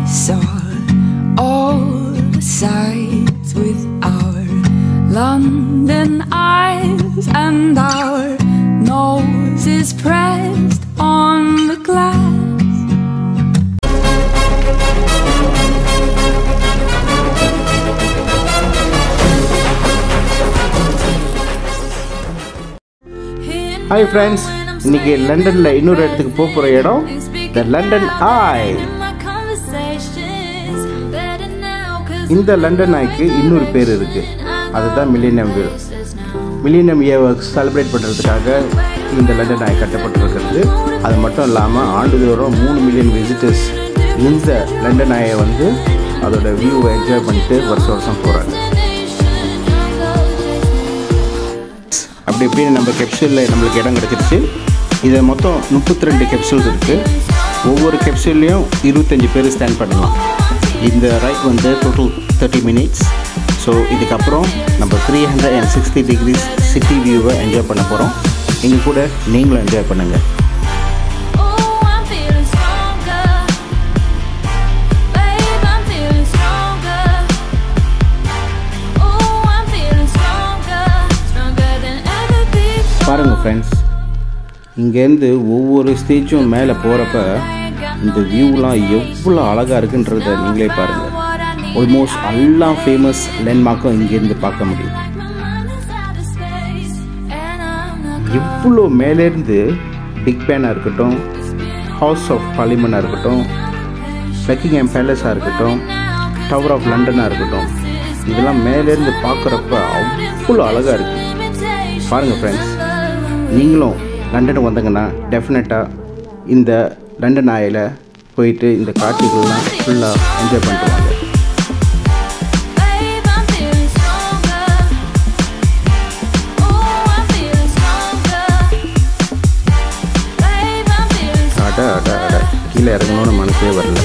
saw all the sights with our London eyes, and our noses pressed on the glass. Hi friends, இன்னைக்கு லண்டன்ல இன்னொரு இடத்துக்கு போற இடம் The London Eye. இந்த லண்டன் ஐக்கு இன்னொரு பேர் இருக்கு, அதுதான் மில்லேனியம் வியூ. மில்லேனியம் இயர்வை செலிப்ரேட் பண்ணுறதுக்காக இந்த லண்டன் ஐ கட்டப்பட்டிருக்கிறது. அது மட்டும் இல்லாமல் ஆண்டுதோறும் 3 மில்லியன் விசிட்டர்ஸ் இந்த லண்டன் ஐயை வந்து அதோட வியூவை என்ஜாய் பண்ணிட்டு வருஷம் போகிறாங்க. அப்படி இப்படின்னு நம்ம கெப்சூலில் நம்மளுக்கு இடம் கிடச்சிருச்சு. இதில் மொத்தம் 32 கெப்சூல்ஸ் இருக்குது. ஒவ்வொரு கெப்சூல்லையும் 25 பேர் ஸ்டாண்ட் பண்ணலாம். இந்த ரைட் வந்து டோட்டல் 30 மினிட்ஸ். ஸோ இதுக்கப்புறம் நம்ம 360 டிகிரிஸ் சிட்டி வியூவை என்ஜாய் பண்ண போகிறோம். எங்கள் கூட நீங்களும் என்ஜாய் பண்ணுங்கள். பாருங்கள் ஃப்ரெண்ட்ஸ், இங்கேருந்து ஒவ்வொரு ஸ்டேஜும் மேலே போகிறப்ப இந்த வியூலாம் எவ்வளோ அழகாக இருக்குன்றதை நீங்களே பாருங்கள். ஆல்மோஸ்ட் எல்லா ஃபேமஸ் லேண்ட்மார்க்கும் இங்கேருந்து பார்க்க முடியும். இவ்வளோ மேலேருந்து பிக் பேனாக இருக்கட்டும், ஹவுஸ் ஆஃப் பார்லிமெண்ட்டாக இருக்கட்டும், பக்கிங்ஹாம் பேலஸாக இருக்கட்டும், டவர் ஆஃப் லண்டனாக இருக்கட்டும், இதெல்லாம் மேலேருந்து பார்க்குறப்ப அவ்வளோ அழகாக இருக்குது. பாருங்கள் ஃப்ரெண்ட்ஸ், நீங்களும் லண்டனுக்கு வந்தீங்கன்னா டெஃபினட்டாக இந்த லண்டன் ஐயில் போயிட்டு இந்த காட்சிகள்லாம் ஃபுல்லாக என்ஜாய் பண்ணிட்டு வாங்க. கீழே இறங்கணும்னு மனசே வரல.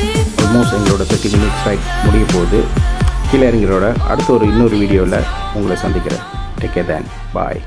ஆல்மோஸ்ட் எங்களோட 30 மினிட்ஸ் ரைட் முடிய போகுது. கீழே இறங்கிறோட அடுத்த இன்னொரு வீடியோவில் உங்களை சந்திக்கிறேன். டேக் கேர், தேன் பாய்.